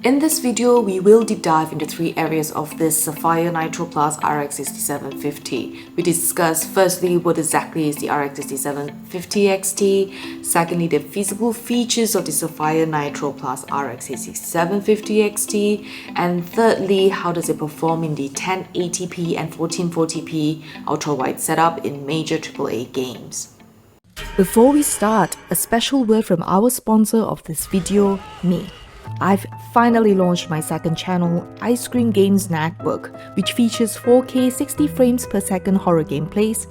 In this video, we will deep dive into three areas of this Sapphire Nitro RX 6750. We discuss firstly what exactly is the RX 6750 XT, secondly the physical features of the Sapphire Nitro RX 6750 XT, and thirdly how does it perform in the 1080p and 1440p ultra-wide setup in major AAA games. Before we start, a special word from our sponsor of this video, me. I've finally launched my second channel, Ice Cream Games Network, which features 4K 60 frames per second horror gameplays.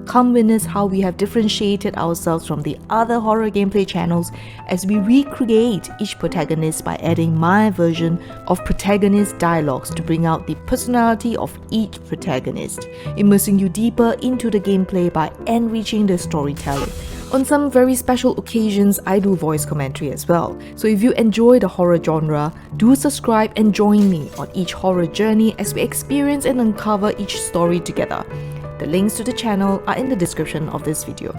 Come witness how we have differentiated ourselves from the other horror gameplay channels as we recreate each protagonist by adding my version of protagonist dialogues to bring out the personality of each protagonist, immersing you deeper into the gameplay by enriching the storytelling. On some very special occasions, I do voice commentary as well. So if you enjoy the horror genre, do subscribe and join me on each horror journey as we experience and uncover each story together. The links to the channel are in the description of this video.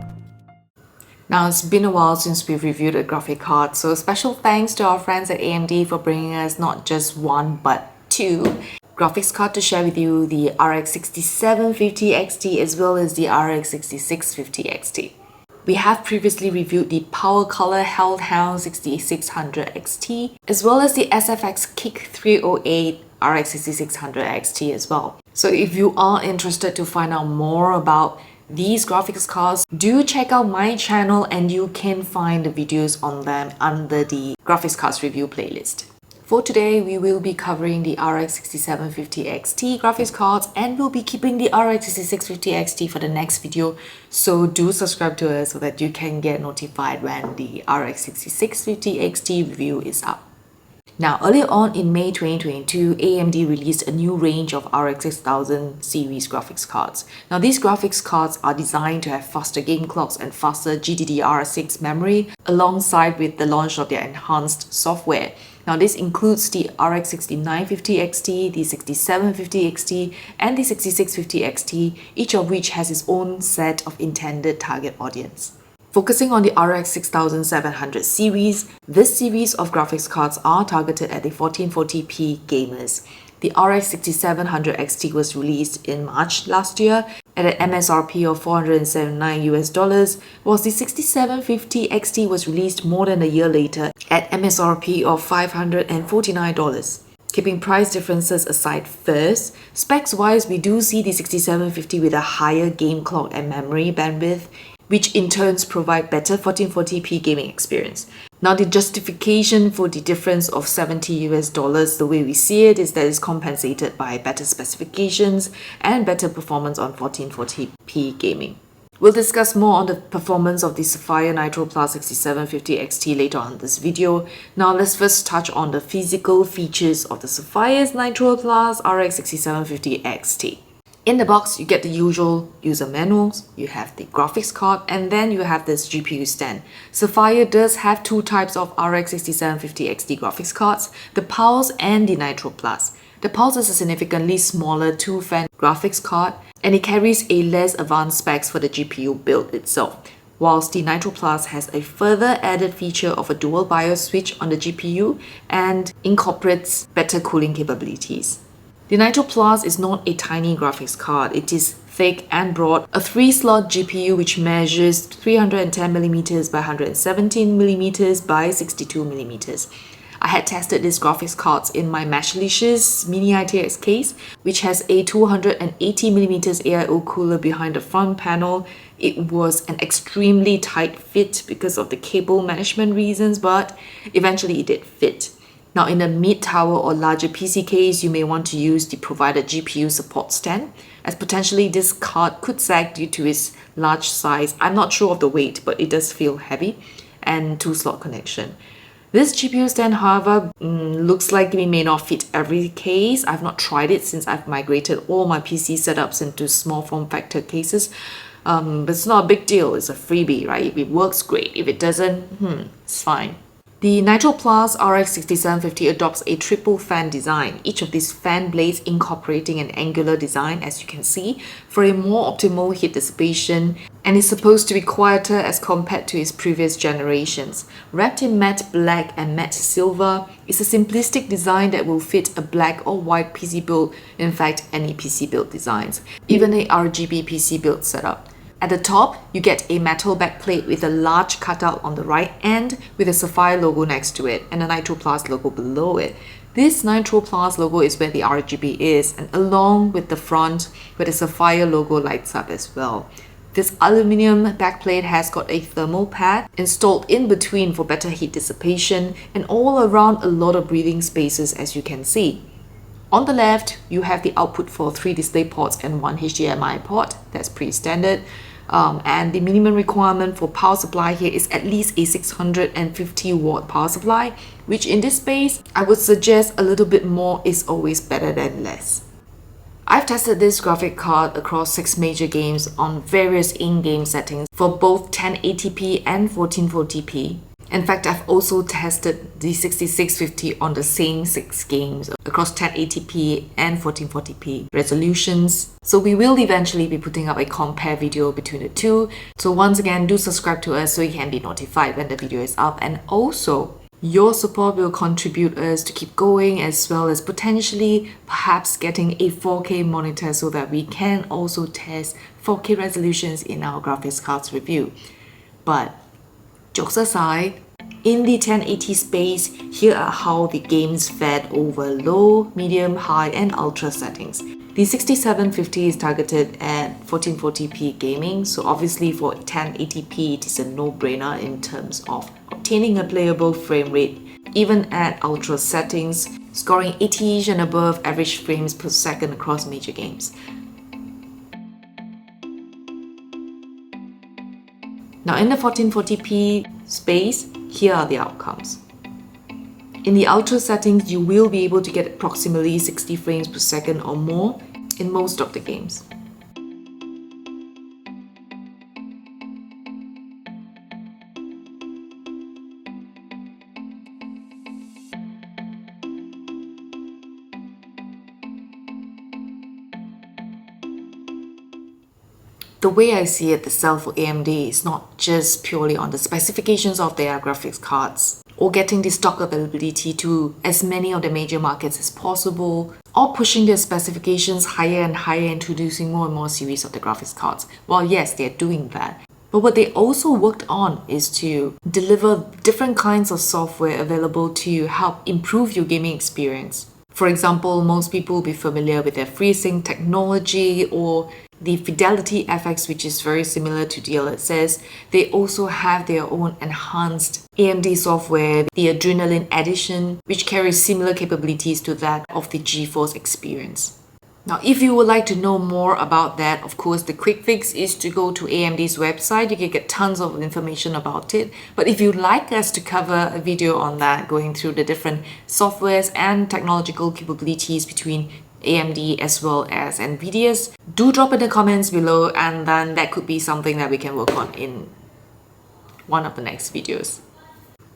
Now, it's been a while since we've reviewed a graphic card, so special thanks to our friends at AMD for bringing us not just one but two graphics card to share with you, the RX 6750 XT as well as the RX 6650 XT. We have previously reviewed the Power Color Hellhound 6600 XT as well as the SFX Kick 308 RX 6600 XT as well. So if you are interested to find out more about these graphics cards, do check out my channel and you can find the videos on them under the graphics cards review playlist. For today, we will be covering the RX 6750 XT graphics cards and we'll be keeping the RX 6650 XT for the next video. So do subscribe to us so that you can get notified when the RX 6650 XT review is up. Now, earlier on in May 2022, AMD released a new range of RX 6000 series graphics cards. Now, these graphics cards are designed to have faster game clocks and faster GDDR6 memory alongside with the launch of their enhanced software. Now, this includes the RX 6950 XT, the 6750 XT, and the 6650 XT, each of which has its own set of intended target audience. Focusing on the RX 6700 series, this series of graphics cards are targeted at the 1440p gamers. The RX 6700 XT was released in March last year at an MSRP of $479 whilst the 6750 XT was released more than a year later at MSRP of $549. Keeping price differences aside first, specs-wise we do see the 6750 with a higher game clock and memory bandwidth, which in turns provide better 1440p gaming experience. Now, the justification for the difference of $70 the way we see it is that it's compensated by better specifications and better performance on 1440p gaming. We'll discuss more on the performance of the Sapphire Nitro 6750 XT later on in this video. Now, let's first touch on the physical features of the Sapphire's Nitro RX 6750 XT. In the box, you get the usual user manuals, you have the graphics card, and then you have this GPU stand. Sapphire does have two types of RX 6750 XT graphics cards, the Pulse and the Nitro Plus. The Pulse is a significantly smaller 2-fan graphics card, and it carries a less advanced specs for the GPU build itself, whilst the Nitro Plus has a further added feature of a dual BIOS switch on the GPU and incorporates better cooling capabilities. The Nitro Plus is not a tiny graphics card, it is thick and broad, a 3-slot GPU which measures 310mm by 117mm by 62mm. I had tested these graphics cards in my Meshlicious mini ITX case, which has a 280mm AIO cooler behind the front panel. It was an extremely tight fit because of the cable management reasons, but eventually it did fit. Now, in a mid-tower or larger PC case, you may want to use the provided GPU support stand, as potentially this card could sag due to its large size. I'm not sure of the weight, but it does feel heavy, and 2-slot connection. This GPU stand, however, looks like it may not fit every case. I've not tried it since I've migrated all my PC setups into small form factor cases, but it's not a big deal. It's a freebie, right? If it works, great. If it doesn't, it's fine. The Nitro RX 6750 adopts a triple fan design, each of these fan blades incorporating an angular design, as you can see, for a more optimal heat dissipation, and is supposed to be quieter as compared to its previous generations. Wrapped in matte black and matte silver, it's a simplistic design that will fit a black or white PC build, in fact any PC build designs, even a RGB PC build setup. At the top, you get a metal backplate with a large cutout on the right end with a Sapphire logo next to it and a Nitro Plus logo below it. This Nitro Plus logo is where the RGB is, and along with the front where the Sapphire logo lights up as well. This aluminium backplate has got a thermal pad installed in between for better heat dissipation and all around a lot of breathing spaces, as you can see. On the left, you have the output for 3 display ports and 1 HDMI port. That's pretty standard. And the minimum requirement for power supply here is at least a 650 watt power supply, which in this space, I would suggest a little bit more is always better than less. I've tested this graphic card across 6 major games on various in-game settings for both 1080p and 1440p. In fact, I've also tested the 6650 on the same 6 games across 1080p and 1440p resolutions. So we will eventually be putting up a compare video between the two. So once again, do subscribe to us so you can be notified when the video is up. And also, your support will contribute us to keep going, as well as potentially perhaps getting a 4K monitor so that we can also test 4K resolutions in our graphics cards review. But jokes aside, in the 1080 space, here are how the games fared over low, medium, high and ultra settings. The 6750 is targeted at 1440p gaming, so obviously for 1080p it is a no-brainer in terms of obtaining a playable frame rate, even at ultra settings, scoring 80ish and above average frames per second across major games. Now in the 1440p space, here are the outcomes. In the ultra settings, you will be able to get approximately 60 frames per second or more in most of the games. The way I see it, the sell for AMD is not just purely on the specifications of their graphics cards, or getting the stock availability to as many of the major markets as possible, or pushing their specifications higher and higher, introducing more and more series of the graphics cards. Well, yes, they're doing that. But what they also worked on is to deliver different kinds of software available to help improve your gaming experience. For example, most people will be familiar with their FreeSync technology or the Fidelity FX, which is very similar to DLSS. They also have their own enhanced AMD software, the Adrenaline Edition, which carries similar capabilities to that of the GeForce experience. Now, if you would like to know more about that, of course, the quick fix is to go to AMD's website. You can get tons of information about it. But if you'd like us to cover a video on that, going through the different softwares and technological capabilities between AMD as well as NVIDIA's, do drop in the comments below, and then that could be something that we can work on in one of the next videos.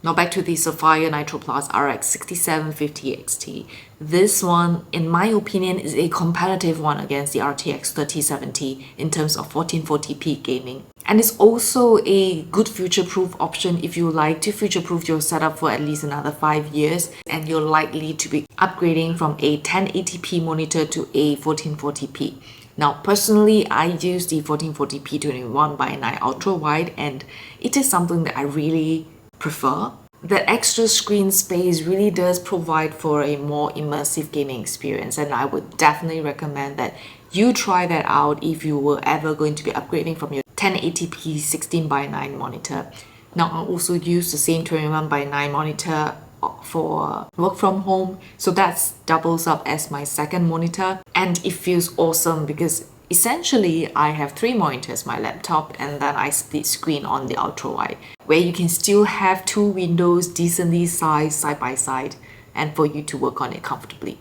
Now back to the Sapphire Nitro RX 6750 XT. This one, in my opinion, is a competitive one against the RTX 3070 in terms of 1440p gaming. And it's also a good future-proof option if you like to future-proof your setup for at least another 5 years and you're likely to be upgrading from a 1080p monitor to a 1440p. Now personally, I use the 1440p 21:9 ultra wide, and it is something that I really prefer. The extra screen space really does provide for a more immersive gaming experience, and I would definitely recommend that you try that out if you were ever going to be upgrading from your 1080p 16:9 monitor. Now I also use the same 21:9 monitor for work from home, so that doubles up as my second monitor, and it feels awesome because essentially I have 3 monitors, my laptop, and then I split screen on the ultra wide, where you can still have 2 windows decently sized side by side and for you to work on it comfortably.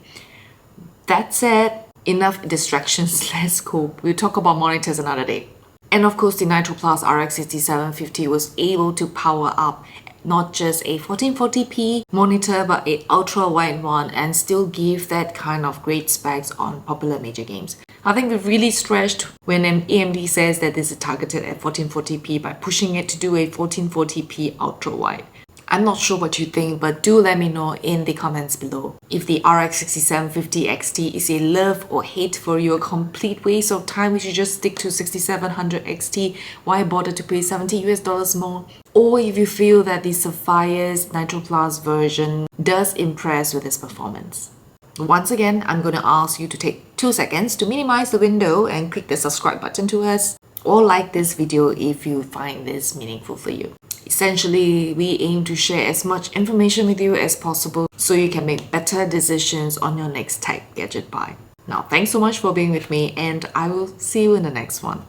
That said, enough distractions, let's go. We'll talk about monitors another day. And of course, the Nitro RX 6750 was able to power up not just a 1440p monitor but a ultra wide one and still give that kind of great specs on popular major games. I think we've really stretched when AMD says that this is targeted at 1440p by pushing it to do a 1440p ultra wide. I'm not sure what you think, but do let me know in the comments below. If the RX 6750 XT is a love or hate for you, a complete waste of time, we should just stick to 6700 XT, why bother to pay $70 more? Or if you feel that the Sapphire's Nitro Plus version does impress with its performance. Once again, I'm going to ask you to take 2 seconds to minimize the window and click the subscribe button to us, or like this video if you find this meaningful for you. Essentially, we aim to share as much information with you as possible so you can make better decisions on your next tech gadget buy. Now, thanks so much for being with me, and I will see you in the next one.